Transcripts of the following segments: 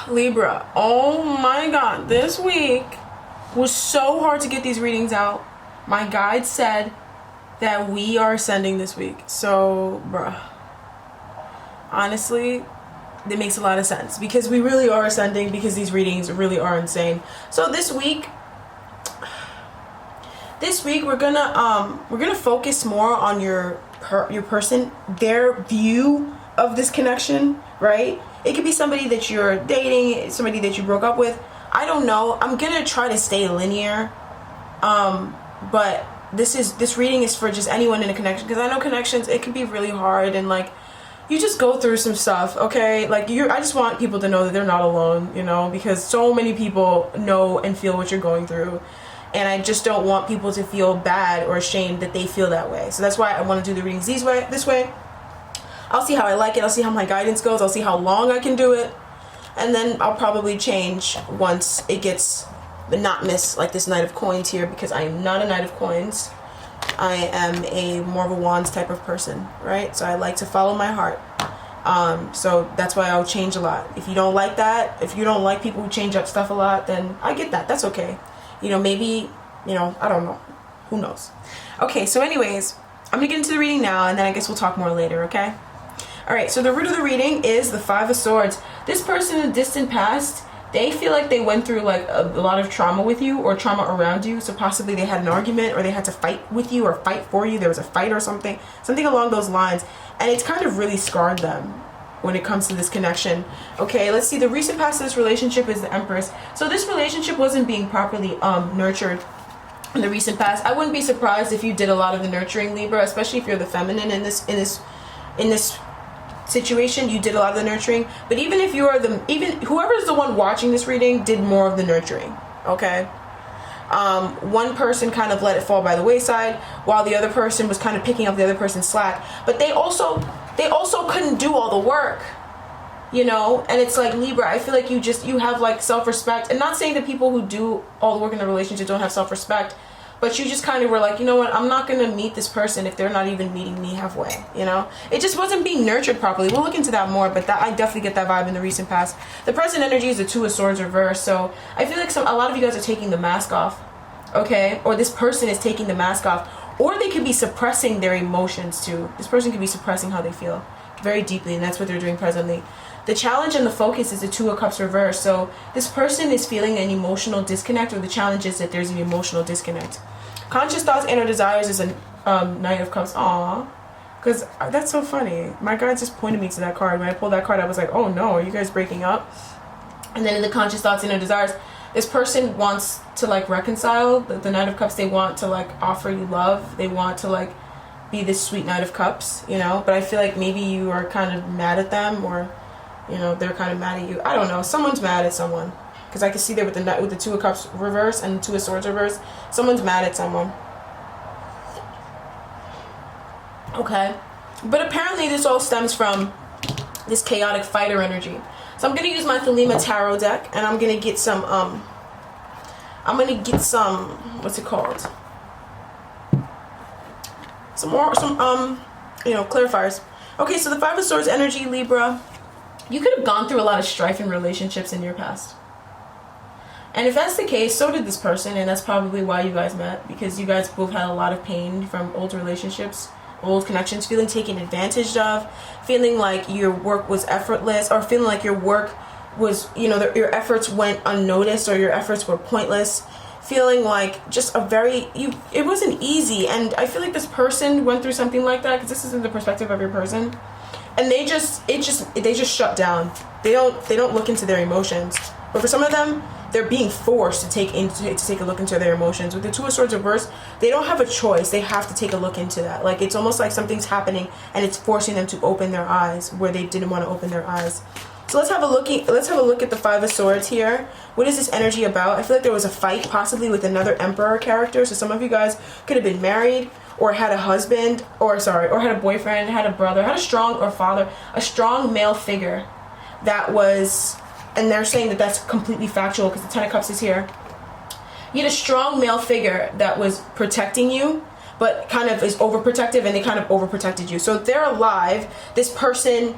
Libra, oh my god, this week was so hard to get these readings out. My guide said that we are ascending this week. So, bruh, honestly, that makes a lot of sense because we really are ascending, because these readings really are insane. So this week we're gonna focus more on your person, their view of this connection, right? It could be somebody that you're dating, somebody that you broke up with. I don't know. I'm gonna try to stay linear, but this reading is for just anyone in a connection, because I know connections, it can be really hard, and like, you just go through some stuff, okay? Like, I just want people to know that they're not alone, you know, because so many people know and feel what you're going through, and I just don't want people to feel bad or ashamed that they feel that way. So that's why I want to do the readings this way. I'll see how I like it. I'll see how my guidance goes. I'll see how long I can do it, and then I'll probably change once it gets monotonous, like this Knight of Coins here, because I am not a Knight of Coins. I am a more of a wands type of person, right? So I like to follow my heart. So that's why I'll change a lot. If you don't like that, if you don't like people who change up stuff a lot, then I get that. That's okay. You know, maybe, you know, I don't know. Who knows? Okay, so anyways, I'm gonna get into the reading now, and then I guess we'll talk more later, okay? Alright, so the root of the reading is the Five of Swords. This person in the distant past, they feel like they went through like a lot of trauma with you, or trauma around you. So possibly they had an argument, or they had to fight with you or fight for you. There was a fight or something along those lines. And it's kind of really scarred them when it comes to this connection. Okay, let's see. The recent past of this relationship is the Empress. So this relationship wasn't being properly nurtured in the recent past. I wouldn't be surprised if you did a lot of the nurturing, Libra, especially if you're the feminine in this situation. You did a lot of the nurturing, but even if you are whoever's the one watching this reading did more of the nurturing, okay? One person kind of let it fall by the wayside, while the other person was kind of picking up the other person's slack, but they also couldn't do all the work, you know? And it's like, Libra, I feel like you have like self-respect, and not saying that people who do all the work in the relationship don't have self-respect, but you just kind of were like, you know what, I'm not going to meet this person if they're not even meeting me halfway, you know? It just wasn't being nurtured properly. We'll look into that more, but I definitely get that vibe in the recent past. The present energy is the Two of Swords reversed, so I feel like a lot of you guys are taking the mask off, okay? Or this person is taking the mask off, or they could be suppressing their emotions too. This person could be suppressing how they feel very deeply, and that's what they're doing presently. The challenge and the focus is the Two of Cups reversed. So this person is feeling an emotional disconnect, or the challenge is that there's an emotional disconnect. Conscious thoughts, inner desires is a Knight of Cups. Aww. Because that's so funny. My guy just pointed me to that card. When I pulled that card, I was like, oh no, are you guys breaking up? And then in the conscious thoughts, inner desires, this person wants to like reconcile. The Knight of Cups, they want to like offer you love. They want to like be this sweet Knight of Cups, you know? But I feel like maybe you are kind of mad at them, or you know, they're kind of mad at you. I don't know. Someone's mad at someone, because I can see there with the Two of Cups reverse and the Two of Swords reverse. Someone's mad at someone. Okay, but apparently this all stems from this chaotic fighter energy. So I'm gonna use my Thelema tarot deck, and I'm gonna get some what's it called? Some clarifiers. Okay, so the Five of Swords energy, Libra. You could have gone through a lot of strife in relationships in your past. And if that's the case, so did this person, and that's probably why you guys met, because you guys both had a lot of pain from old relationships, old connections, feeling taken advantage of, feeling like your work was effortless, or feeling like your work was, you know, your efforts went unnoticed, or your efforts were pointless, feeling like just it wasn't easy. And I feel like this person went through something like that, because this isn't the perspective of your person. And they just shut down. They don't look into their emotions. But for some of them, they're being forced to take a look into their emotions. With the Two of Swords reversed, they don't have a choice. They have to take a look into that. Like, it's almost like something's happening and it's forcing them to open their eyes where they didn't want to open their eyes. So let's have a look at the Five of Swords here. What is this energy about? I feel like there was a fight possibly with another Emperor character. So some of you guys could have been married, or had a husband, or had a boyfriend, had a brother, had a strong male figure that was, and they're saying that that's completely factual because the Ten of Cups is here. You had a strong male figure that was protecting you, but kind of is overprotective, and they kind of overprotected you. So if they're alive, this person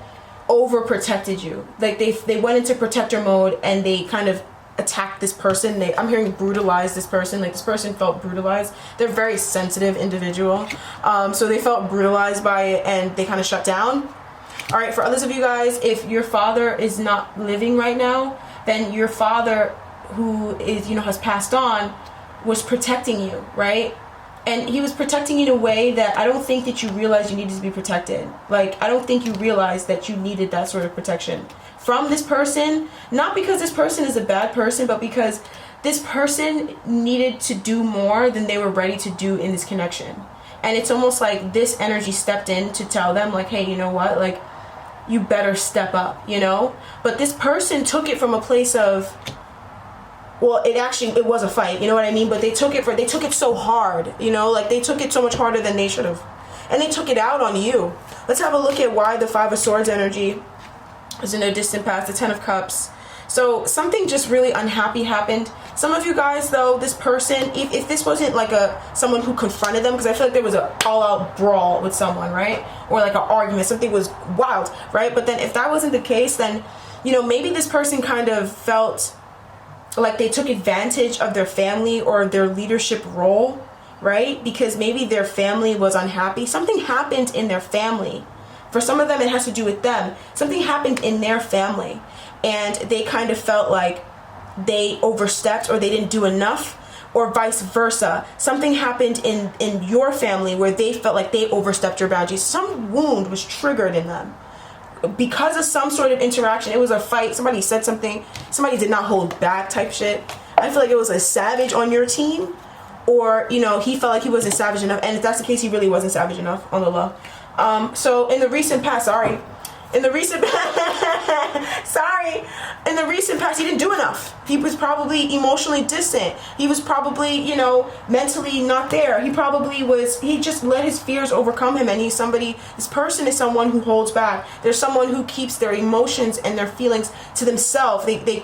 overprotected you. Like they went into protector mode and they kind of attacked this person. I'm hearing brutalize this person. Like this person felt brutalized. They're a very sensitive individual. So they felt brutalized by it and they kind of shut down. All right, for others of you guys, if your father is not living right now, then your father who is, has passed on was protecting you, right? And he was protecting you in a way that I don't think that you realized you needed to be protected. Like, I don't think you realized that you needed that sort of protection from this person. Not because this person is a bad person, but because this person needed to do more than they were ready to do in this connection. And it's almost like this energy stepped in to tell them, like, hey, you know what? Like, you better step up, But this person took it from a place of, well, it was a fight, you know what I mean? But they took it so hard, like they took it so much harder than they should have. And they took it out on you. Let's have a look at why the 5 of Swords energy is in a distant past, the 10 of Cups. So something just really unhappy happened. Some of you guys, though, this person, if this wasn't like someone who confronted them, because I feel like there was an all-out brawl with someone, right? Or like an argument, something was wild, right? But then if that wasn't the case, then, maybe this person kind of felt like they took advantage of their family or their leadership role, right? Because maybe their family was unhappy. Something happened in their family. For some of them, it has to do with them. Something happened in their family, and they kind of felt like they overstepped or they didn't do enough, or vice versa. Something happened in your family where they felt like they overstepped your boundaries. Some wound was triggered in them because of some sort of interaction. It was a fight. Somebody said something. Somebody did not hold back type shit. I feel like it was a savage on your team, or, he felt like he wasn't savage enough. And if that's the case, he really wasn't savage enough on the low. So in the recent past, in the recent past, he didn't do enough. He was probably emotionally distant. He was probably, mentally not there. He just let his fears overcome him. And this person is someone who holds back. There's someone who keeps their emotions and their feelings to themselves. They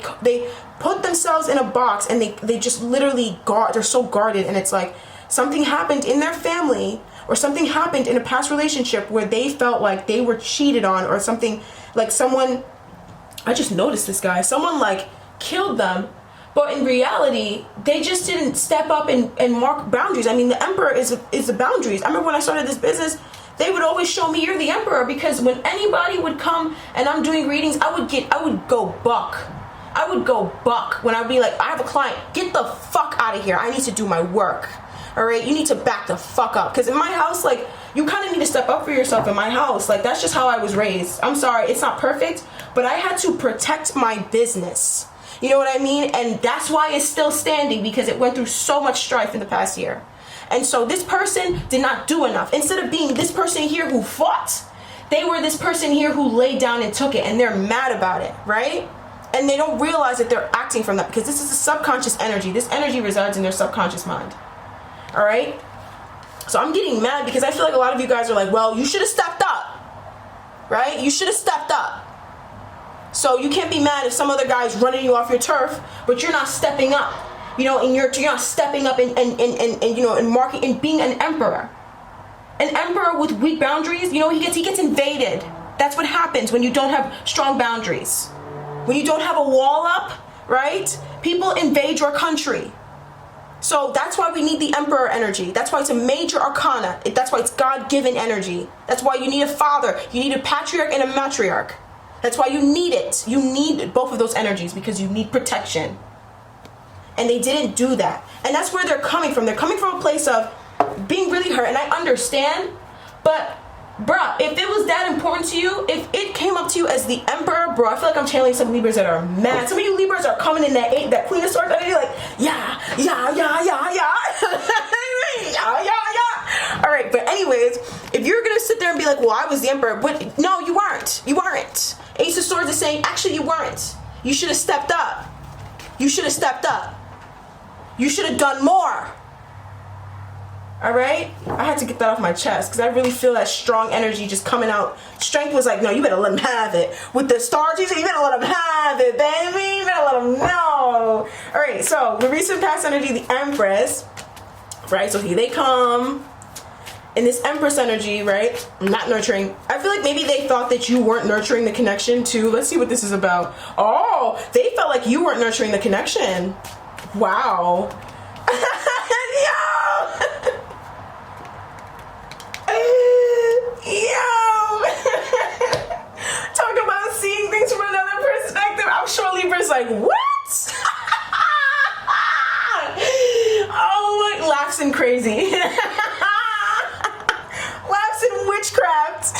put themselves in a box and they just literally they're so guarded. And it's like something happened in their family, or something happened in a past relationship where they felt like they were cheated on, or something like I just noticed this guy, someone like killed them, but in reality, they just didn't step up and mark boundaries. I mean, the Emperor is the boundaries. I remember when I started this business, they would always show me, you're the Emperor, because when anybody would come and I'm doing readings, I would go buck. I would go buck when I'd be like, I have a client, get the fuck out of here. I need to do my work. All right, you need to back the fuck up. Because in my house, like, you kind of need to step up for yourself in my house. Like, that's just how I was raised. I'm sorry, it's not perfect, but I had to protect my business. You know what I mean? And that's why it's still standing, because it went through so much strife in the past year. And so this person did not do enough. Instead of being this person here who fought, they were this person here who laid down and took it, and they're mad about it, right? And they don't realize that they're acting from that, because this is a subconscious energy. This energy resides in their subconscious mind. All right, so I'm getting mad because I feel like a lot of you guys are like, well, you should have stepped up, right? You should have stepped up. So you can't be mad if some other guy's running you off your turf, but you're not stepping up, and you're not stepping up and marking and being an emperor. An emperor with weak boundaries, he gets invaded. That's what happens when you don't have strong boundaries. When you don't have a wall up, right? People invade your country. So that's why we need the Emperor energy. That's why it's a major arcana. That's why it's God-given energy. That's why you need a father. You need a patriarch and a matriarch. That's why you need it. You need both of those energies because you need protection. And they didn't do that. And that's where they're coming from. They're coming from a place of being really hurt. And I understand. But, bruh, if it was that important to you, if it came up to you as the Emperor, bro, I feel like I'm channeling some Libras that are mad. Some of you Libras are coming in that Queen of Swords, and you're like, yeah. All right, but anyways, if you're going to sit there and be like, well, I was the Emperor, but no, you weren't. You weren't. Ace of Swords is saying, actually, you weren't. You should have stepped up. You should have stepped up. You should have done more. All right, I had to get that off my chest because I really feel that strong energy just coming out. Strength was like, no, you better let him have it. With the stars, you better let him have it, baby. You better let him know. All right, so the recent past energy, the Empress, right? So here they come. in this Empress energy, right? Not nurturing. I feel like maybe they thought that you weren't nurturing the connection too. Let's see what this is about. Oh, they felt like you weren't nurturing the connection. Wow. Yo. Talk about seeing things from another perspective. I'm sure Libra's like, what? Oh my, laughs and crazy. Laughs and witchcraft.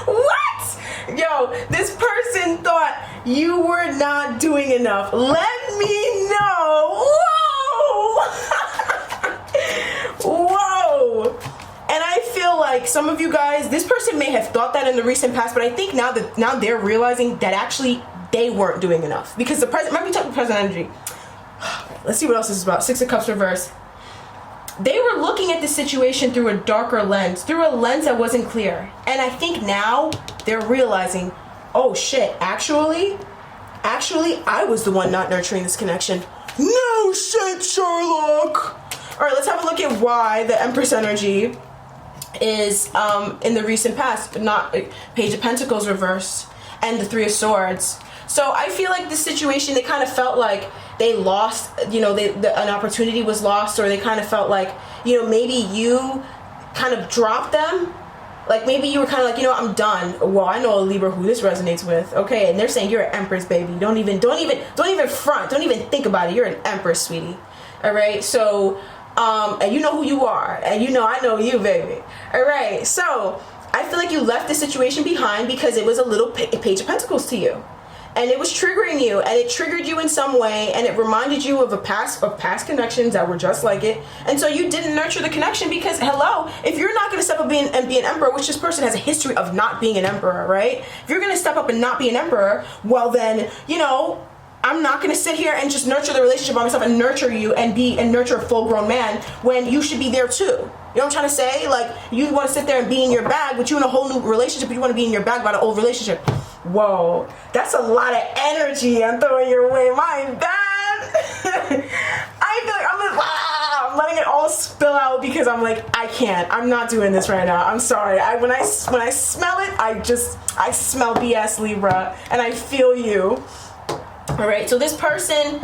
What? Yo, this person thought you were not doing enough. Let me know. Whoa. Whoa. And I feel like some of you guys, this person may have thought that in the recent past, but I think now they're realizing that actually they weren't doing enough. Because the present, remember we talked about present energy. Let's see what else this is about. Six of Cups reverse. They were looking at the situation through a darker lens, through a lens that wasn't clear. And I think now they're realizing, oh shit, actually, I was the one not nurturing this connection. No shit, Sherlock. All right, let's have a look at why the Empress energy is in the recent past, but not Page of Pentacles reverse and the Three of Swords. So I feel like this situation, they kind of felt like they lost, you know, an opportunity was lost, or they kind of felt like, you know, maybe you kind of dropped them. Like maybe you were kind of like, you know, I'm done. Well, I know a Libra who this resonates with. Okay, and they're saying you're an Empress, baby. Don't even front. Don't even think about it. You're an Empress, sweetie. All right. So, and you know who you are, and you know I know you, baby. All right. So I feel like you left the situation behind because it was a little Page of Pentacles to you. And it was triggering you, and it triggered you in some way, and it reminded you of past connections that were just like it. And so you didn't nurture the connection because, hello, if you're not going to step up and be an emperor, which this person has a history of not being an emperor, right? If you're going to step up and not be an emperor, well then, you know, I'm not going to sit here and just nurture the relationship by myself and nurture you and nurture a full-grown man when you should be there too. You know what I'm trying to say? Like, you want to sit there and be in your bag, but you in a whole new relationship, but you want to be in your bag about an old relationship. Whoa, that's a lot of energy I'm throwing your way. My bad. I feel like I'm letting it all spill out because I'm like, I can't. I'm not doing this right now. I'm sorry. When I smell it, I smell BS, Libra, and I feel you. All right, so this person,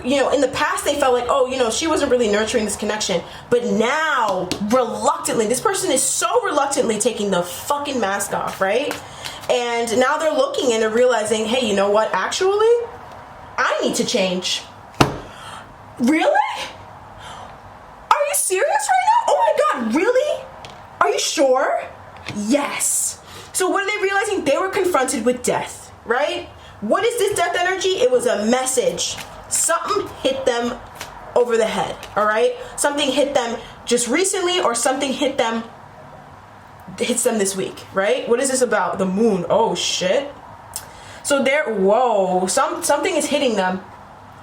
you know, in the past they felt like, oh, you know, she wasn't really nurturing this connection, but now reluctantly, this person is so reluctantly taking the fucking mask off, right? And now they're looking and they're realizing, hey, you know what? Actually, I need to change. Really? Are you serious right now? Oh my God, really? Are you sure? Yes. So what are they realizing? They were confronted with death, right? What is this death energy? It was a message. Something hit them over the head, all right? Something hit them just recently, or something hits them this week, right? What is this about? The moon. Oh shit. So something is hitting them.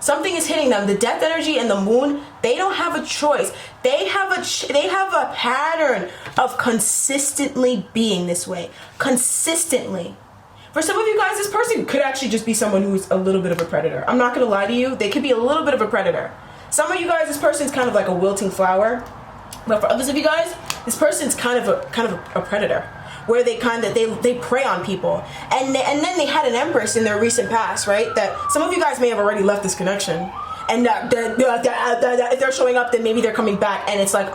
Something is hitting them. The death energy and the moon, they don't have a choice. They have a pattern of consistently being this way. Consistently. For some of you guys, this person could actually just be someone who's a little bit of a predator. I'm not gonna lie to you. They could be a little bit of a predator. Some of you guys, this person's kind of like a wilting flower. But for others of you guys, this person's kind of a predator, where they prey on people. And then they had an Empress in their recent past, right? That some of you guys may have already left this connection. And if they're showing up, then maybe they're coming back, and it's like,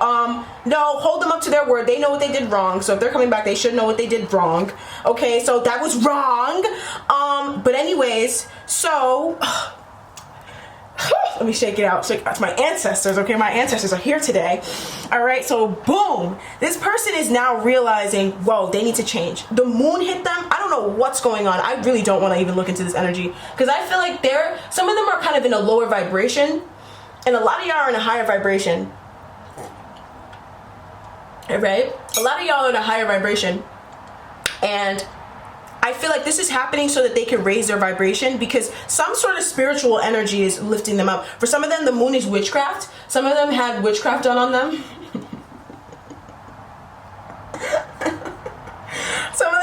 no, hold them up to their word. They know what they did wrong, so if they're coming back, they should know what they did wrong. Okay, so that was wrong. But anyways, so let me shake it out. Shake, that's my ancestors. Okay, my ancestors are here today. All right, so boom, this person is now realizing, whoa, they need to change. The moon hit them. I don't know what's going on. I really don't want to even look into this energy, because I feel like some of them are kind of in a lower vibration, and a lot of y'all are in a higher vibration. All right, a lot of y'all are in a higher vibration, and I feel like this is happening so that they can raise their vibration, because some sort of spiritual energy is lifting them up. For some of them, the moon is witchcraft. Some of them had witchcraft done on them. Some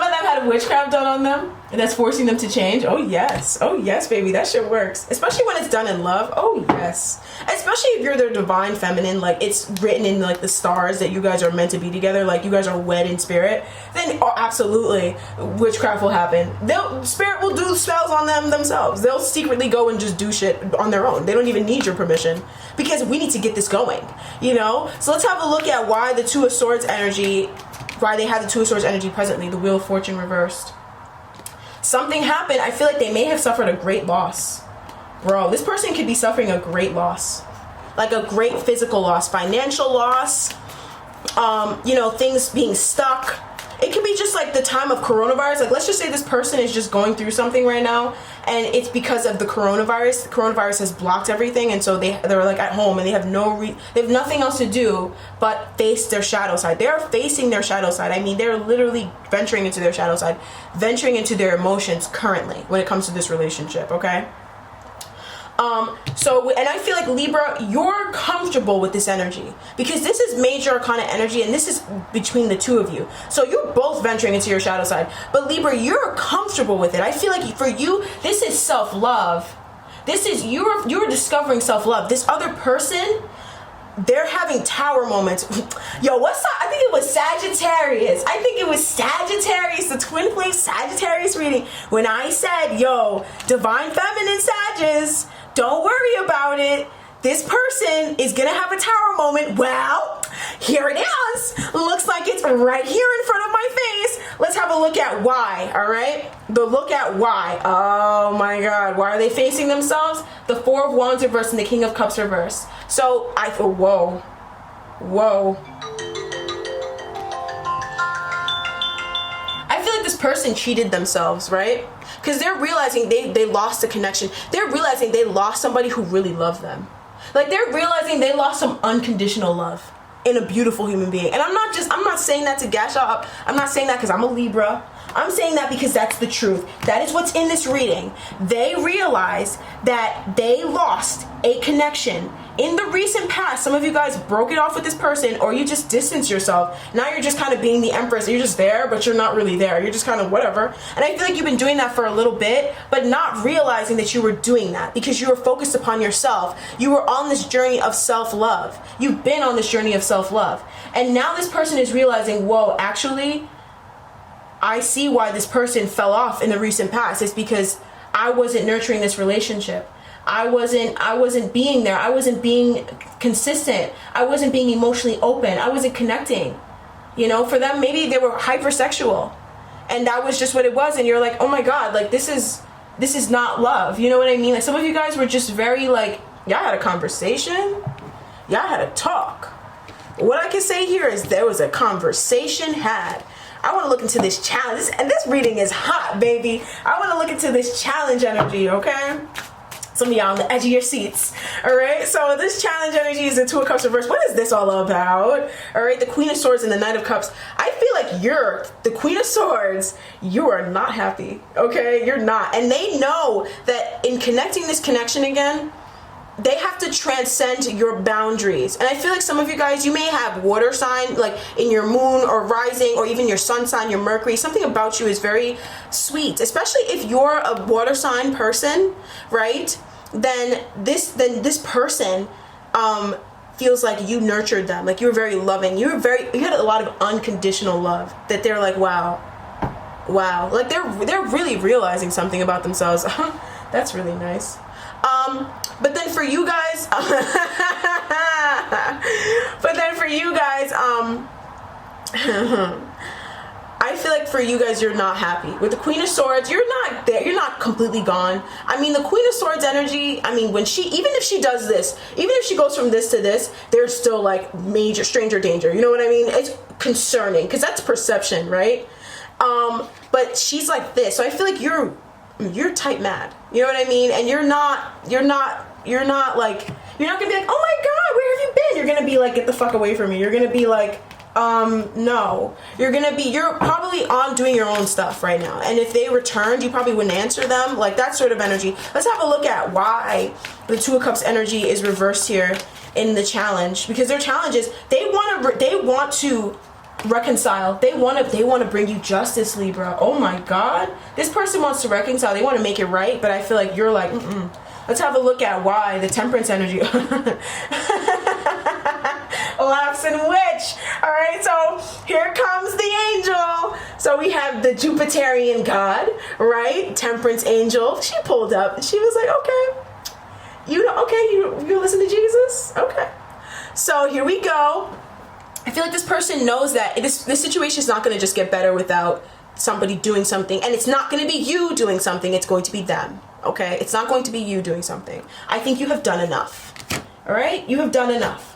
of them had have witchcraft done on them and that's forcing them to change, oh yes, baby, that shit works. Especially when it's done in love. Oh yes. Especially if you're their divine feminine, like it's written in like the stars that you guys are meant to be together, like you guys are wed in spirit, then absolutely witchcraft will happen. Spirit will do spells on them themselves. They'll secretly go and just do shit on their own. They don't even need your permission, because we need to get this going, you know? So let's have a look at why the Two of Swords energy, why they have the Two of Swords energy presently, the Wheel of Fortune reversed. Something happened. I feel like they may have suffered a great loss. Bro, this person could be suffering a great loss. Like a great physical loss, financial loss, you know, things being stuck. It could be just like the time of coronavirus. Like, let's just say this person is just going through something right now, and it's because of the coronavirus. The coronavirus has blocked everything, and so they're like at home, and they have they have nothing else to do but face their shadow side. They're facing their shadow side. I mean, they're literally venturing into their shadow side, venturing into their emotions currently when it comes to this relationship, okay? And I feel like Libra, you're comfortable with this energy because this is major arcana energy, and this is between the two of you. So you're both venturing into your shadow side, but Libra, you're comfortable with it. I feel like for you, this is self-love. This is, you're discovering self-love. This other person, they're having tower moments. Yo, what's up? I think it was Sagittarius. The twin flame Sagittarius reading. When I said, yo, divine feminine Sagittarius, don't worry about it. This person is going to have a tower moment. Well, here it is. Looks like it's right here in front of my face. Let's have a look at why, all right? The look at why. Oh my God. Why are they facing themselves? The Four of Wands reversed and the King of Cups reversed. So I feel, whoa. I feel like this person cheated themselves, right? Because they're realizing they lost a connection. They're realizing they lost somebody who really loved them. Like, they're realizing they lost some unconditional love in a beautiful human being. And I'm not saying that to gash y'all up. I'm not saying that because I'm a Libra. I'm saying that because that's the truth. That is what's in this reading. They realize that they lost a connection in the recent past. Some of you guys broke it off with this person, or you just distanced yourself. Now you're just kind of being the empress. You're just there, but you're not really there. You're just kind of whatever. And I feel like you've been doing that for a little bit, but not realizing that you were doing that because you were focused upon yourself. You were on this journey of self-love. You've been on this journey of self-love. And now this person is realizing, whoa, actually, I see why this person fell off in the recent past. It's because I wasn't nurturing this relationship. I wasn't being there. I wasn't being consistent. I wasn't being emotionally open. I wasn't connecting. You know, for them, maybe they were hypersexual, and that was just what it was. And you're like, oh my God, like this is not love. You know what I mean? Like, some of you guys were just very like, y'all had a conversation, y'all had a talk. What I can say here is there was a conversation had. I want to look into this challenge, and this reading is hot, baby. I want to look into this challenge energy, okay? Some of y'all on the edge of your seats, all right? So this challenge energy is the Two of Cups reversed. What is this all about? All right, the Queen of Swords and the Knight of Cups. I feel like you're the Queen of Swords. You are not happy, okay? You're not. And they know that in connecting this connection again, they have to transcend your boundaries. And I feel like some of you guys, you may have water sign, like in your moon or rising, or even your sun sign, your Mercury. Something about you is very sweet, especially if you're a water sign person, right? Then this person feels like you nurtured them, like you were very loving. You had a lot of unconditional love that they're like, wow, like they're really realizing something about themselves. That's really nice. But then for you guys, I feel like for you guys, you're not happy. With the Queen of Swords, you're not there. You're not completely gone. I mean, the Queen of Swords energy, I mean, even if she does this, even if she goes from this to this, there's still like major stranger danger. You know what I mean? It's concerning because that's perception, right? But she's like this. So I feel like you're tight mad. You know what I mean? And you're not gonna be like, oh my God, where have you been? You're gonna be like, get the fuck away from me. You're gonna be like, no. You're probably on doing your own stuff right now. And if they returned, you probably wouldn't answer them. Like that sort of energy. Let's have a look at why the Two of Cups energy is reversed here in the challenge. Because their challenge is they want to reconcile. They want to bring you justice, Libra. Oh my God. This person wants to reconcile. They want to make it right, but I feel like you're like, Let's have a look at why the temperance energy. Laughs and witch. All right, so here comes the angel. So we have the Jupiterian god, right? Temperance angel. She pulled up. She was like, okay, you listen to Jesus? Okay. So here we go. I feel like this person knows that this situation is not going to just get better without somebody doing something, and it's not going to be you doing something. It's going to be them. Okay, it's not going to be you doing something. I think you have done enough. All right, you have done enough.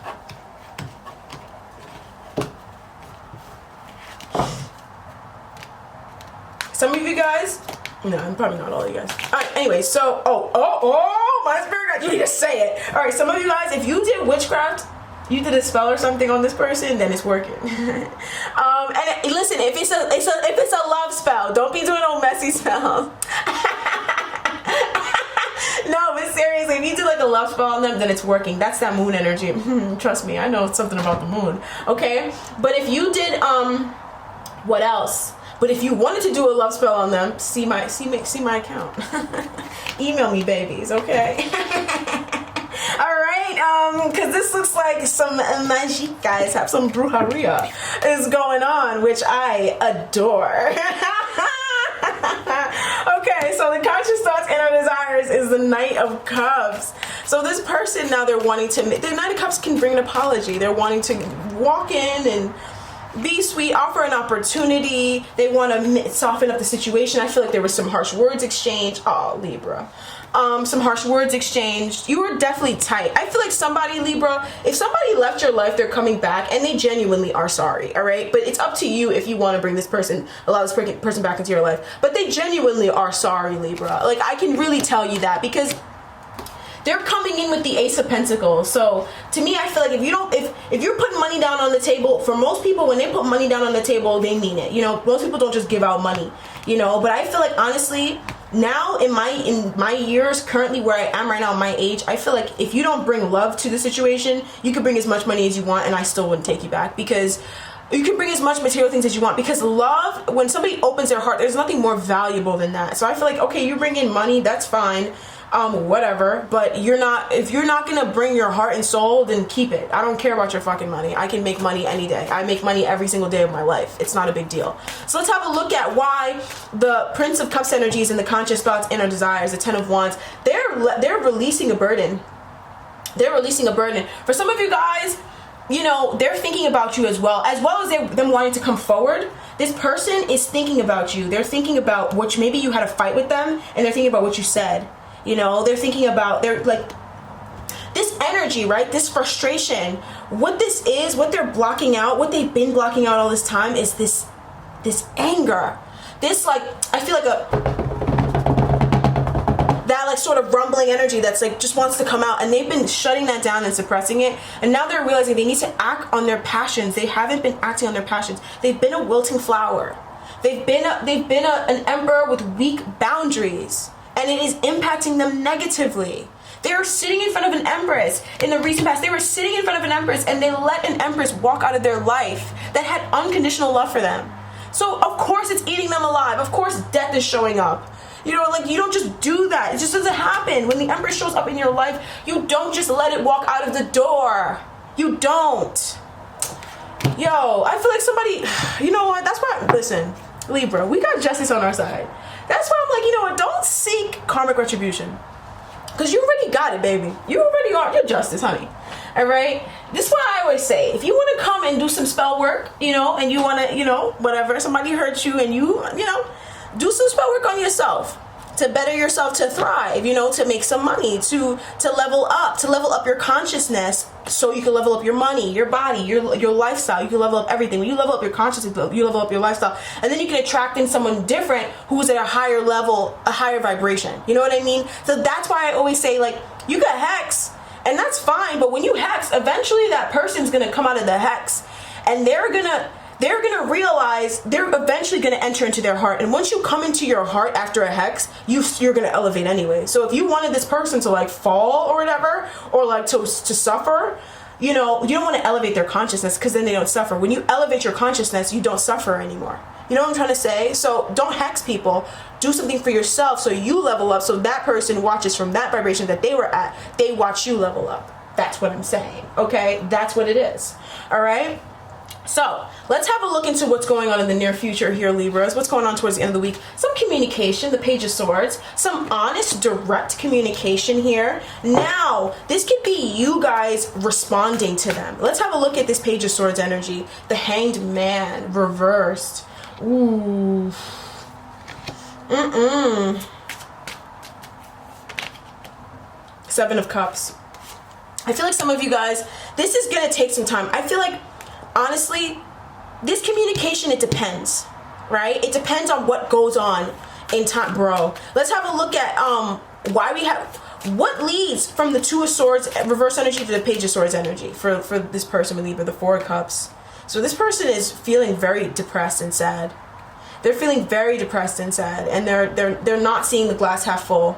Some of you guys, no, probably not all of you guys. All right, anyway, so, my spirit guide, you need to say it. All right, some of you guys, if you did witchcraft, you did a spell or something on this person, then it's working. And listen, if it's a love spell, don't be doing no messy spell. No, but seriously, if you do like a love spell on them, then it's working. That's that moon energy. Trust me, I know something about the moon. Okay, but if you did what else? But if you wanted to do a love spell on them, see my account. Email me, babies. Okay. All right, because this looks like some magic, guys. Have some brujeria is going on, which I adore. Okay, so the conscious thoughts and our desires is the Knight of Cups. So this person now, they're wanting to, the Knight of Cups can bring an apology. They're wanting to walk in and be sweet, offer an opportunity. They want to soften up the situation. I feel like there was some harsh words exchanged. Oh, Libra. Some harsh words exchanged. You were definitely tight. I feel like somebody, Libra, if somebody left your life, they're coming back and they genuinely are sorry, all right? But it's up to you if you want to bring this person, allow this person back into your life. But they genuinely are sorry, Libra. Like, I can really tell you that because they're coming in with the Ace of Pentacles. So to me, I feel like if you're putting money down on the table, for most people, when they put money down on the table, they mean it. You know, most people don't just give out money, you know, but I feel like honestly, now in my years, currently where I am right now, my age, I feel like if you don't bring love to the situation, you can bring as much money as you want and I still wouldn't take you back, because you can bring as much material things as you want, because love, when somebody opens their heart, there's nothing more valuable than that. So I feel like, okay, you bring in money, that's fine. Whatever, but if you're not gonna bring your heart and soul, then keep it. I don't care about your fucking money. I can make money any day. I make money every single day of my life. It's not a big deal. So let's have a look at why the Prince of Cups energies and the conscious thoughts and our desires, the Ten of Wands, they're releasing a burden. They're releasing a burden. For some of you guys, you know, they're thinking about you as well as them wanting to come forward. This person is thinking about you. They're thinking about what maybe you had a fight with them, and they're thinking about what you said. You know, they're thinking about, they're like, this energy, right? This frustration, what this is, what they're blocking out, what they've been blocking out all this time is this anger. This, like, I feel like that like sort of rumbling energy that's like just wants to come out, and they've been shutting that down and suppressing it, and now they're realizing they need to act on their passions. They haven't been acting on their passions. They've been a wilting flower. They've been an emperor with weak boundaries. And it is impacting them negatively. They are sitting in front of an empress. In the recent past, they were sitting in front of an empress and they let an empress walk out of their life that had unconditional love for them. So of course it's eating them alive. Of course death is showing up. You know, like, you don't just do that. It just doesn't happen. When the empress shows up in your life, you don't just let it walk out of the door. You don't. Yo, I feel like somebody, you know what? That's why, listen, Libra, we got justice on our side. That's why I'm like, you know what, don't seek karmic retribution. Because you already got it, baby. You already are your justice, honey. All right? This is what I always say. If you want to come and do some spell work, you know, and you want to, you know, whatever, somebody hurt you and you know, do some spell work on yourself. To better yourself, to thrive, you know, to make some money, to level up your consciousness, so you can level up your money, your body, your lifestyle. You can level up everything. When you level up your consciousness, you level up your lifestyle, and then you can attract in someone different who's at a higher level, a higher vibration. You know what I mean? So that's why I always say, like, you got hex, and that's fine, but when you hex, eventually that person's gonna come out of the hex, and they're gonna realize they're eventually going to enter into their heart. And once you come into your heart after a hex, you're going to elevate anyway. So if you wanted this person to like fall or whatever, or like to suffer, you know, you don't want to elevate their consciousness because then they don't suffer. When you elevate your consciousness, you don't suffer anymore. You know what I'm trying to say? So don't hex people. Do something for yourself so you level up, so that person watches from that vibration that they were at. They watch you level up. That's what I'm saying. Okay? That's what it is. All right? So let's have a look into what's going on in the near future here, Libras. What's going on towards the end of the week? Some communication, the Page of Swords. Some honest, direct communication here. Now, this could be you guys responding to them. Let's have a look at this Page of Swords energy. The Hanged Man, reversed. Ooh. Seven of Cups. I feel like some of you guys, this is going to take some time. I feel like, honestly, this communication, it depends, right? It depends on what goes on in time, bro. Let's have a look at why we have, what leads from the Two of Swords reverse energy to the Page of Swords energy for this person with Libra, the Four of Cups. So this person is feeling very depressed and sad. They're feeling very depressed and sad, and they're not seeing the glass half full.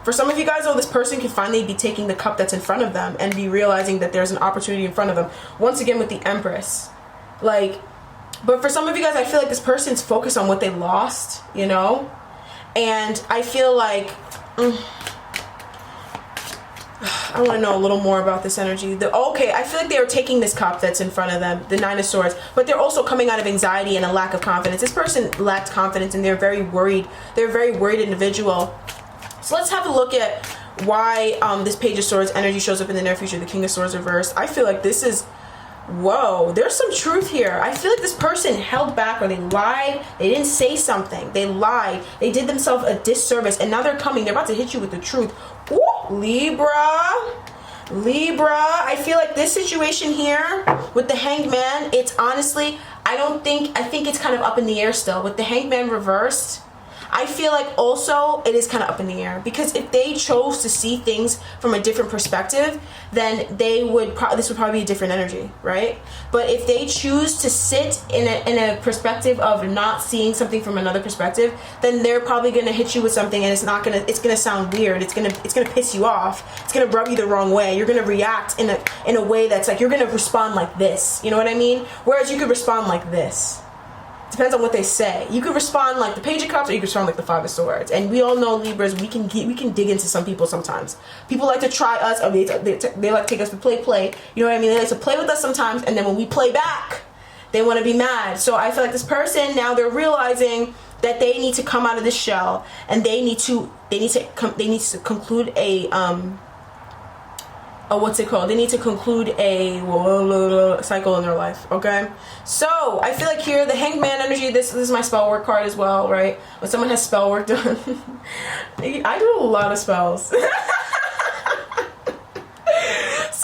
For some of you guys, though, this person can finally be taking the cup that's in front of them and be realizing that there's an opportunity in front of them. Once again, with the Empress. Like, but for some of you guys, I feel like this person's focused on what they lost, you know? And I feel like, I want to know a little more about this energy. Okay, I feel like they are taking this cup that's in front of them, the Nine of Swords, but they're also coming out of anxiety and a lack of confidence. This person lacked confidence and they're very worried. They're a very worried individual. So let's have a look at why this Page of Swords energy shows up in the near future, the King of Swords reversed. I feel like this is, whoa, there's some truth here. I feel like this person held back, or they lied. They didn't say something. They lied. They did themselves a disservice, and now they're coming. They're about to hit you with the truth. Ooh, Libra. I feel like this situation here with the Hanged Man, it's honestly, I think it's kind of up in the air still. With the Hanged Man reversed, I feel like also it is kind of up in the air, because if they chose to see things from a different perspective, then they would this would probably be a different energy, right? But if they choose to sit in a perspective of not seeing something from another perspective, then they're probably going to hit you with something, and it's going to sound weird. It's going to piss you off. It's going to rub you the wrong way. You're going to react in a way that's like, you're going to respond like this. You know what I mean? Whereas you could respond like this. Depends on what they say. You could respond like the Page of Cups, or you could respond like the Five of Swords. And we all know, Libras, we can dig into some people sometimes. People like to try us, or they like to take us to play. You know what I mean? They like to play with us sometimes, and then when we play back, they want to be mad. So I feel like this person, now they're realizing that they need to come out of this shell, and they need to conclude a what's it called? They need to conclude a cycle in their life, okay? So, I feel like here, the Hanged Man energy, this is my spell work card as well, right? When someone has spell work done, I do a lot of spells. So,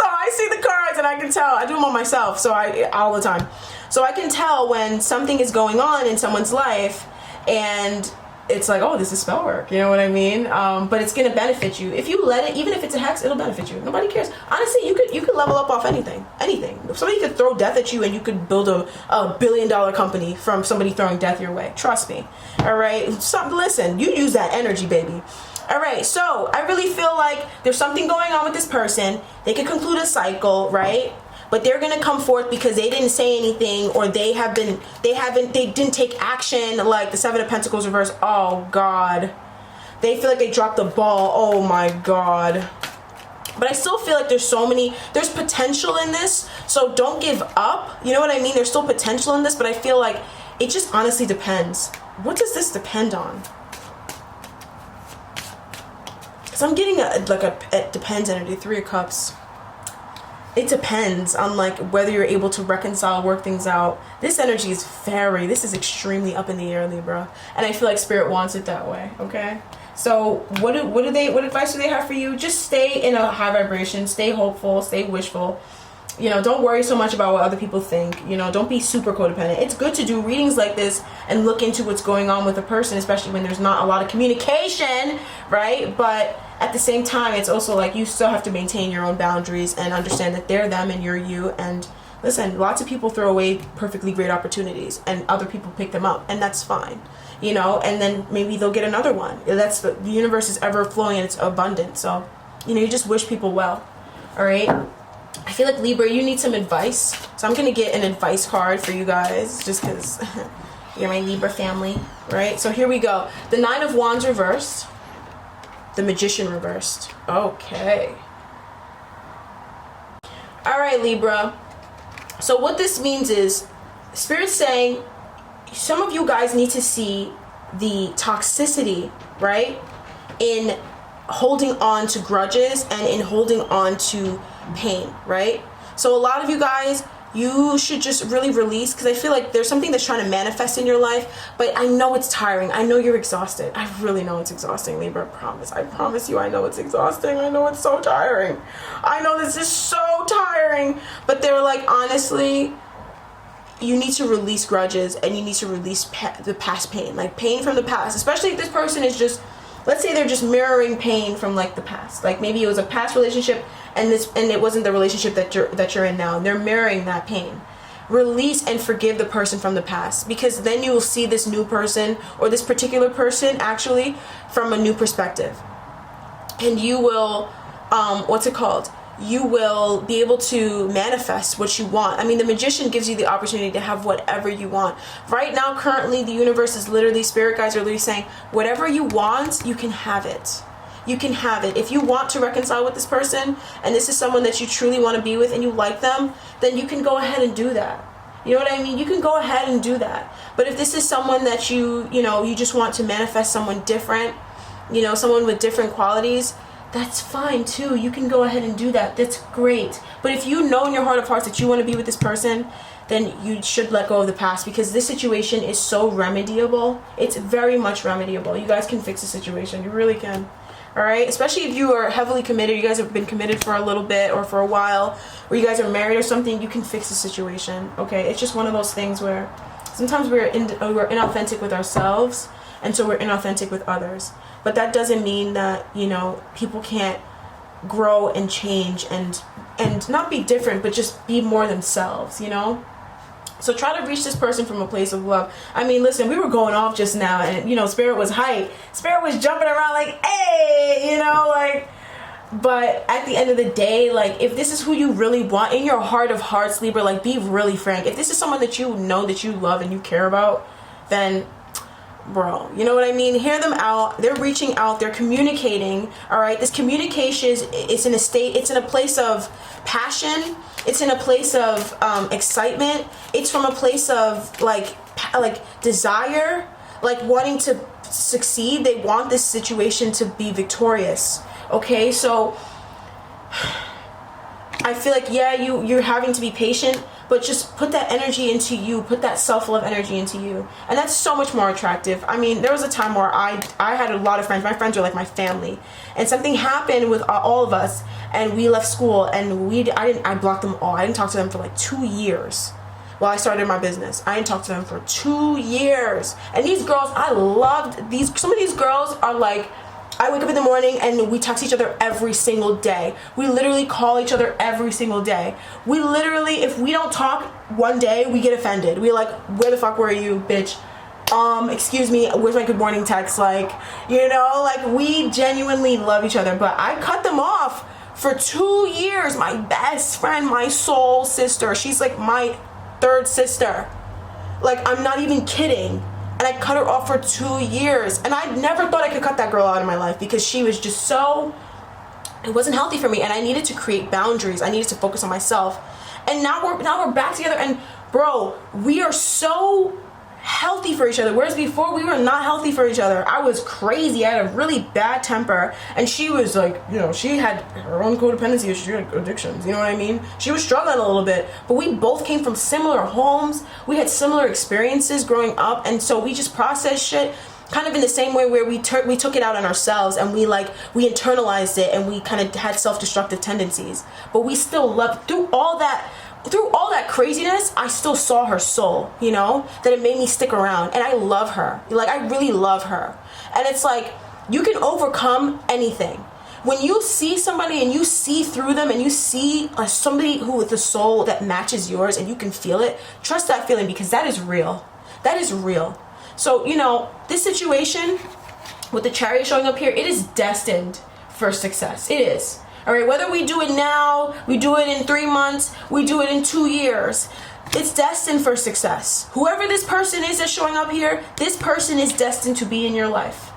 I see the cards and I can tell. I do them on myself, all the time. So, I can tell when something is going on in someone's life, and it's like, oh, this is spell work, you know what I mean? But it's gonna benefit you. If you let it, even if it's a hex, it'll benefit you. Nobody cares. Honestly, you could level up off anything. If somebody could throw death at you, and you could build a $1 billion company from somebody throwing death your way. Trust me. All right, listen, you use that energy, baby. All right, so I really feel like there's something going on with this person. They could conclude a cycle, right? But they're gonna come forth because they didn't say anything, or they didn't take action, like the Seven of Pentacles reverse. Oh God. They feel like they dropped the ball. Oh my God. But I still feel like there's potential in this, so don't give up. You know what I mean? There's still potential in this, but I feel like it just honestly depends. What does this depend on? Because I'm getting a depends energy, Three of Cups. It depends on like whether you're able to reconcile, work things out. This energy is this is extremely up in the air, Libra. And I feel like Spirit wants it that way, okay? So what advice do they have for you? Just stay in a high vibration, stay hopeful, stay wishful. You know, don't worry so much about what other people think. You know, don't be super codependent. It's good to do readings like this and look into what's going on with a person, especially when there's not a lot of communication, right? But at the same time, it's also like you still have to maintain your own boundaries and understand that they're them and you're you. And listen, lots of people throw away perfectly great opportunities and other people pick them up, and that's fine. You know, and then maybe they'll get another one. The universe is ever flowing and it's abundant. So, you know, you just wish people well. All right. I feel like Libra, you need some advice. So I'm going to get an advice card for you guys just because you're my Libra family, right? So here we go. The Nine of Wands reversed. The Magician reversed. Okay. All right, Libra. So what this means is Spirit's saying some of you guys need to see the toxicity, right, in holding on to grudges and in holding on to pain, right? So a lot of you guys, you should just really release, because I feel like there's something that's trying to manifest in your life, but I know it's tiring. I know you're exhausted. I really know it's exhausting, Libra. I promise you, I know it's exhausting. I know it's so tiring. I know this is so tiring, but they're like, honestly, you need to release grudges and you need to release the past pain, like pain from the past, especially if this person is just, let's say they're just mirroring pain from like the past, like maybe it was a past relationship and it wasn't the relationship that you're in now, and they're mirroring that pain. Release and forgive the person from the past, because then you will see this new person or this particular person actually from a new perspective, and you will you will be able to manifest what you want. I mean, the Magician gives you the opportunity to have whatever you want. Right now, currently, the universe is literally, spirit guides are literally saying, whatever you want, you can have it. You can have it. If you want to reconcile with this person, and this is someone that you truly want to be with and you like them, then you can go ahead and do that. You know what I mean? You can go ahead and do that. But if this is someone that you just want to manifest someone different, someone with different qualities, that's fine too. You can go ahead and do that. That's great. But if you know in your heart of hearts that you want to be with this person, then you should let go of the past, because this situation is so remediable. It's very much remediable. You guys can fix the situation. You really can. All right? Especially if you are heavily committed. You guys have been committed for a little bit or for a while, or you guys are married or something, you can fix the situation. Okay? It's just one of those things where sometimes we're inauthentic with ourselves, and so we're inauthentic with others. But that doesn't mean that, people can't grow and change and not be different, but just be more themselves, So try to reach this person from a place of love. I mean, listen, we were going off just now, and, Spirit was hype. Spirit was jumping around like, hey, but at the end of the day, like, if this is who you really want in your heart of hearts, Libra, like, be really frank. If this is someone that you know that you love and you care about, then bro, you know what I mean? Hear them out. They're reaching out. They're communicating. All right. This communication is in a state. It's in a place of passion. It's in a place of excitement. It's from a place of like desire, like wanting to succeed. They want this situation to be victorious. Okay. So I feel like, yeah, you're having to be patient, but just put that energy into you. Put that self-love energy into you. And that's so much more attractive. I mean, there was a time where I had a lot of friends. My friends were like my family. And something happened with all of us, and we left school, and I blocked them all. I didn't talk to them for like 2 years while I started my business. I didn't talk to them for 2 years. And these girls, I loved these. Some of these girls are like, I wake up in the morning and we text each other every single day. We literally call each other every single day. We literally, if we don't talk one day, we get offended. We're like, where the fuck were you, bitch? Excuse me, where's my good morning text? Like, we genuinely love each other. But I cut them off for 2 years. My best friend, my soul sister. She's like my third sister. Like, I'm not even kidding. And I cut her off for 2 years. And I never thought I could cut that girl out of my life, because she was just it wasn't healthy for me. And I needed to create boundaries. I needed to focus on myself. And now we're back together. And bro, we are so healthy for each other. Whereas before, we were not healthy for each other. I was crazy. I had a really bad temper. And she was like, she had her own codependency issues. She had addictions. You know what I mean? She was struggling a little bit. But we both came from similar homes. We had similar experiences growing up. And so we just processed shit kind of in the same way, where we took it out on ourselves, and we internalized it, and we kind of had self-destructive tendencies. But we still loved through all that craziness. I still saw her soul, that it made me stick around. And I love her. Like, I really love her. And it's like, you can overcome anything. When you see somebody and you see through them, and you see somebody who with a soul that matches yours, and you can feel it, trust that feeling, because that is real. That is real. So, this situation with the Chariot showing up here, it is destined for success. It is. All right, whether we do it now, we do it in 3 months, we do it in 2 years, it's destined for success. Whoever this person is that's showing up here, this person is destined to be in your life.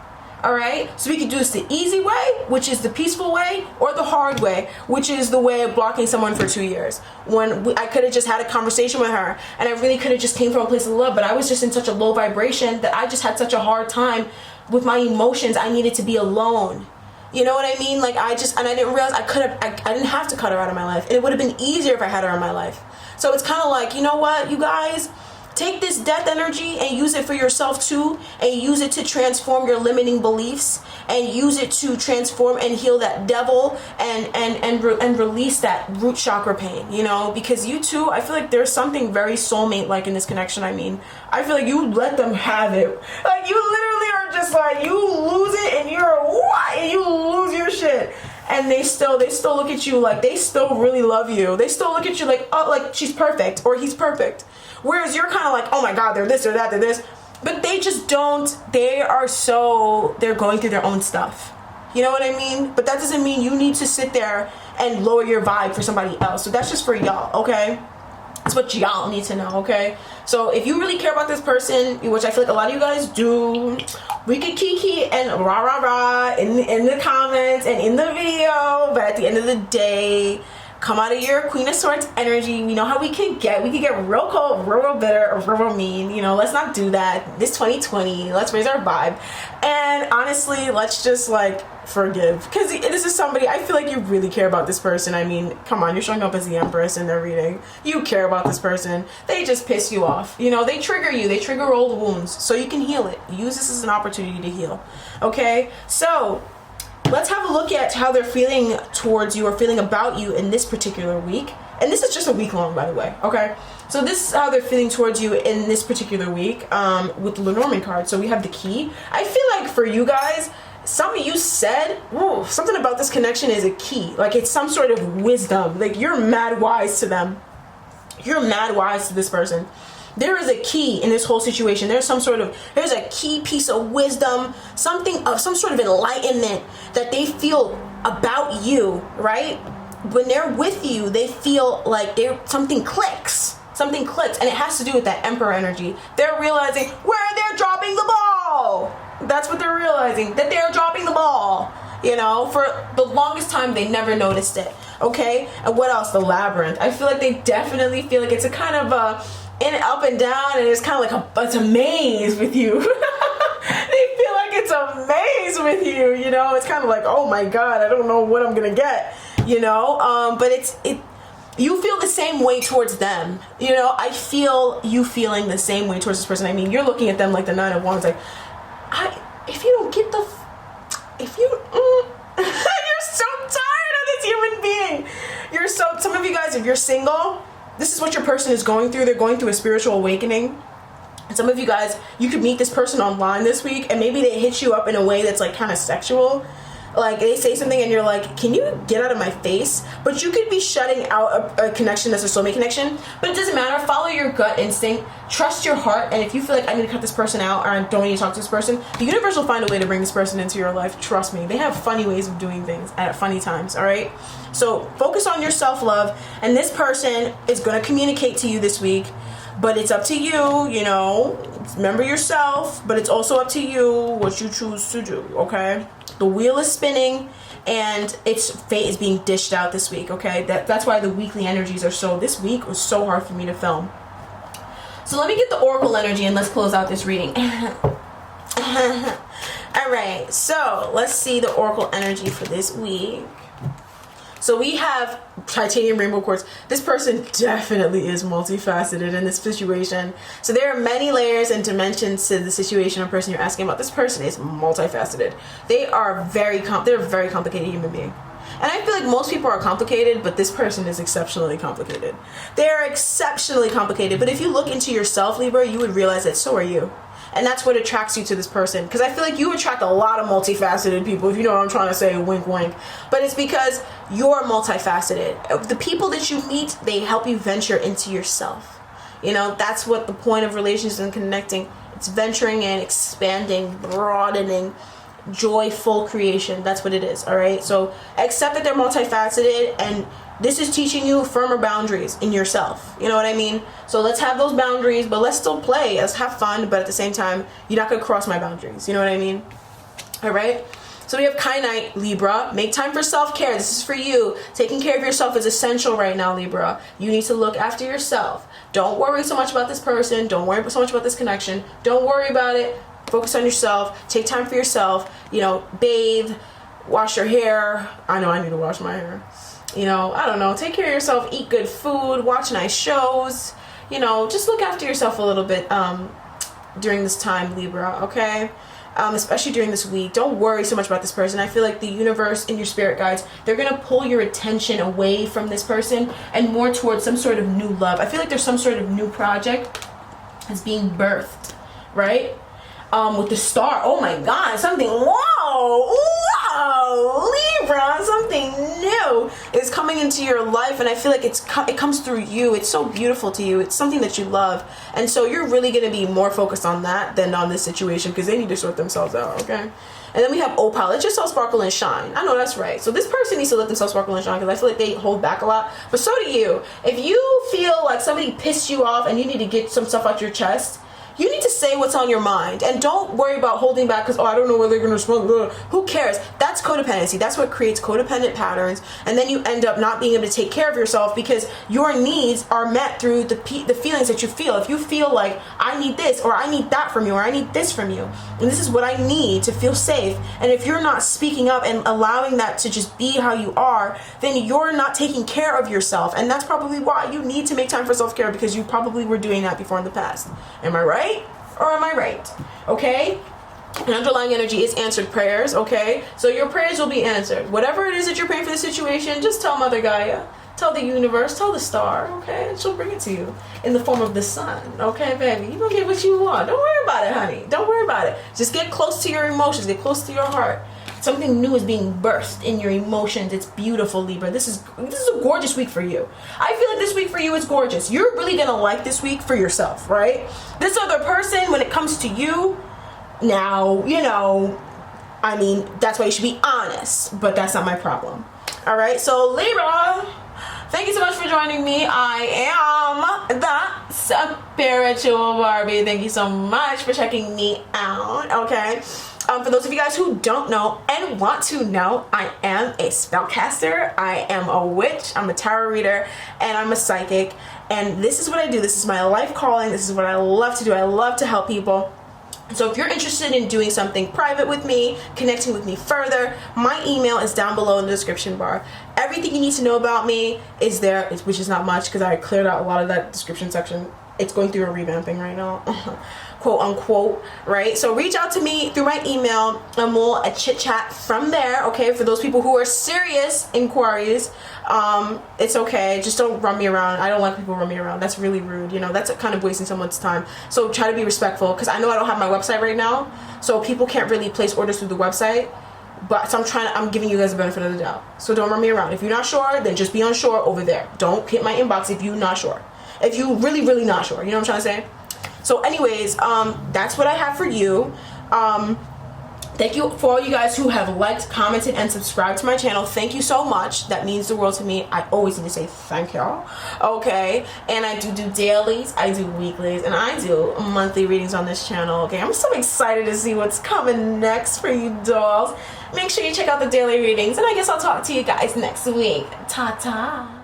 All right, so we can do this the easy way, which is the peaceful way, or the hard way, which is the way of blocking someone for 2 years. When I could have just had a conversation with her, and I really could have just came from a place of love, but I was just in such a low vibration that I just had such a hard time with my emotions. I needed to be alone. You know what I mean? Like I didn't realize I didn't have to cut her out of my life. And it would have been easier if I had her in my life. So it's kind of like, you know what, you guys, take this death energy and use it for yourself too, and use it to transform your limiting beliefs, and use it to transform and heal that devil, and release that root chakra pain, you know, because you two, I feel like there's something very soulmate like in this connection. I mean, I feel like you let them have it. Like you literally are just like, you lose it and you lose your shit. And they still look at you like they still really love you. They still look at you like, oh, like she's perfect or he's perfect. Whereas you're kind of like, oh my God, they're this or that, they're this. But they just don't, they're going through their own stuff. You know what I mean? But that doesn't mean you need to sit there and lower your vibe for somebody else. So that's just for y'all, okay? That's what y'all need to know, okay? So if you really care about this person, which I feel like a lot of you guys do, we could kiki and rah in the comments and in the video, but at the end of the day, come out of your Queen of Swords energy. We know how we can get real cold, real bitter, or real mean. You know, let's not do that. This 2020, let's raise our vibe. And honestly, let's just like forgive. Because this is somebody, I feel like you really care about this person. I mean, come on, you're showing up as the Empress in their reading. You care about this person. They just piss you off. You know, they trigger you. They trigger old wounds. So you can heal it. Use this as an opportunity to heal. Okay? So let's have a look at how they're feeling towards you or feeling about you in this particular week. And this is just a week long, by the way, okay? So this is how they're feeling towards you in this particular week with the Lenormand card. So we have the key. I feel like for you guys, some of you said, ooh, something about this connection is a key. Like it's some sort of wisdom. Like you're mad wise to them. You're mad wise to this person. There is a key in this whole situation. There's a key piece of wisdom, some sort of enlightenment that they feel about you, right? When they're with you, they feel like something clicks, and it has to do with that Emperor energy. They're realizing where they're dropping the ball. That's what they're realizing, that they're dropping the ball. You know, for the longest time, they never noticed it. Okay, and what else? The Labyrinth. I feel like they definitely feel like it's a kind of a in up and down, and it's kind of like it's a maze with you. They feel like it's a maze with you, you know. It's kind of like, oh my God, I don't know what I'm gonna get, you know. But you feel the same way towards them, you know. I feel you feeling the same way towards this person. I mean, you're looking at them like the Nine of Wands, like, if you don't get you're so tired of this human being. Some of you guys, if you're single, this is what your person is going through. They're going through a spiritual awakening. And some of you guys, you could meet this person online this week, and maybe they hit you up in a way that's like kind of sexual. Like they say something and you're like, can you get out of my face? But you could be shutting out a connection that's a soulmate connection. But it doesn't matter. Follow your gut instinct. Trust your heart. And if you feel like I need to cut this person out or I don't need to talk to this person, the universe will find a way to bring this person into your life. Trust me. They have funny ways of doing things at funny times. All right. So focus on your self-love. And this person is going to communicate to you this week. But it's up to you, you know. Remember yourself. But it's also up to you what you choose to do. Okay. The wheel is spinning, and its fate is being dished out this week, okay? That's why the weekly energies are this week was so hard for me to film. So let me get the Oracle energy, and let's close out this reading. Alright, so let's see the Oracle energy for this week. So we have titanium rainbow quartz. This person definitely is multifaceted in this situation. So there are many layers and dimensions to the situation or person you're asking about. This person is multifaceted. They're a very complicated human being. And I feel like most people are complicated, but this person is exceptionally complicated. They are exceptionally complicated. But if you look into yourself, Libra, you would realize that so are you. And that's what attracts you to this person. Because I feel like you attract a lot of multifaceted people, if you know what I'm trying to say, wink, wink. But it's because you're multifaceted. The people that you meet, they help you venture into yourself. You know, that's what the point of relationships and connecting. It's venturing and expanding, broadening, joyful creation. That's what it is. All right, so accept that they're multifaceted, and this is teaching you firmer boundaries in yourself. You know what I mean? So let's have those boundaries, but let's still play, let's have fun, but at the same time, you're not gonna cross my boundaries. You know what I mean? All right. So we have Kyanite, Libra. Make time for self-care. This is for you. Taking care of yourself is essential right now, Libra. You need to look after yourself. Don't worry so much about this person. Don't worry so much about this connection. Don't worry about it. Focus on yourself. Take time for yourself. You know, bathe, wash your hair. I know I need to wash my hair. You know, I don't know. Take care of yourself. Eat good food. Watch nice shows. You know, just look after yourself a little bit during this time, Libra, okay? Especially during this week. Don't worry so much about this person. I feel like the universe and your spirit guides, they're going to pull your attention away from this person and more towards some sort of new love. I feel like there's some sort of new project that's being birthed, right? With the star. Oh my God, something, whoa, Libra, something new is coming into your life, and I feel like it comes through you. It's so beautiful to you. It's something that you love, and so you're really going to be more focused on that than on this situation, because they need to sort themselves out, okay? And then we have Opal. Let yourself sparkle and shine. I know that's right. So this person needs to let themselves sparkle and shine, because I feel like they hold back a lot, but so do you. If you feel like somebody pissed you off and you need to get some stuff out your chest, you need to say what's on your mind, and don't worry about holding back because, oh, I don't know whether they're going to respond. Who cares? That's codependency. That's what creates codependent patterns, and then you end up not being able to take care of yourself because your needs are met through the feelings that you feel. If you feel like, I need this, or I need that from you, or I need this from you, and this is what I need to feel safe, and if you're not speaking up and allowing that to just be how you are, then you're not taking care of yourself, and that's probably why you need to make time for self-care, because you probably were doing that before in the past. Am I right? Or am I right? Okay? And underlying energy is answered prayers, okay? So your prayers will be answered. Whatever it is that you're praying for the situation, just tell Mother Gaia, tell the universe, tell the star, okay? And she'll bring it to you in the form of the sun, okay, baby? You're gonna get what you want. Don't worry about it, honey. Don't worry about it. Just get close to your emotions. Get close to your heart. Something new is being birthed in your emotions. It's beautiful, Libra. This is a gorgeous week for you. I feel like this week for you is gorgeous. You're really gonna like this week for yourself, right? This other person, when it comes to you, now, you know, I mean, that's why you should be honest, but that's not my problem. All right, so Libra, thank you so much for joining me. I am the spiritual Barbie. Thank you so much for checking me out, okay? For those of you guys who don't know and want to know, I am a spellcaster, I am a witch, I'm a tarot reader, and I'm a psychic. And this is what I do. This is my life calling. This is what I love to do. I love to help people. So if you're interested in doing something private with me, connecting with me further, my email is down below in the description bar. Everything you need to know about me is there, which is not much because I cleared out a lot of that description section. It's going through a revamping right now, quote unquote, right? So reach out to me through my email and we'll chit chat from there, okay? For those people who are serious inquiries, it's okay. Just don't run me around. I don't like people run me around. That's really rude. You know, that's kind of wasting someone's time. So try to be respectful, because I know I don't have my website right now, so people can't really place orders through the website. But so I'm giving you guys the benefit of the doubt. So don't run me around. If you're not sure, then just be unsure over there. Don't hit my inbox if you're not sure. If you really not sure, you know what I'm trying to say? So anyways, that's what I have for you. Thank you for all you guys who have liked, commented, and subscribed to my channel. Thank you so much. That means the world to me. I always need to say thank y'all. Okay, and I do dailies, I do weeklies, and I do monthly readings on this channel. Okay, I'm so excited to see what's coming next for you dolls. Make sure you check out the daily readings, and I guess I'll talk to you guys next week. Ta-ta.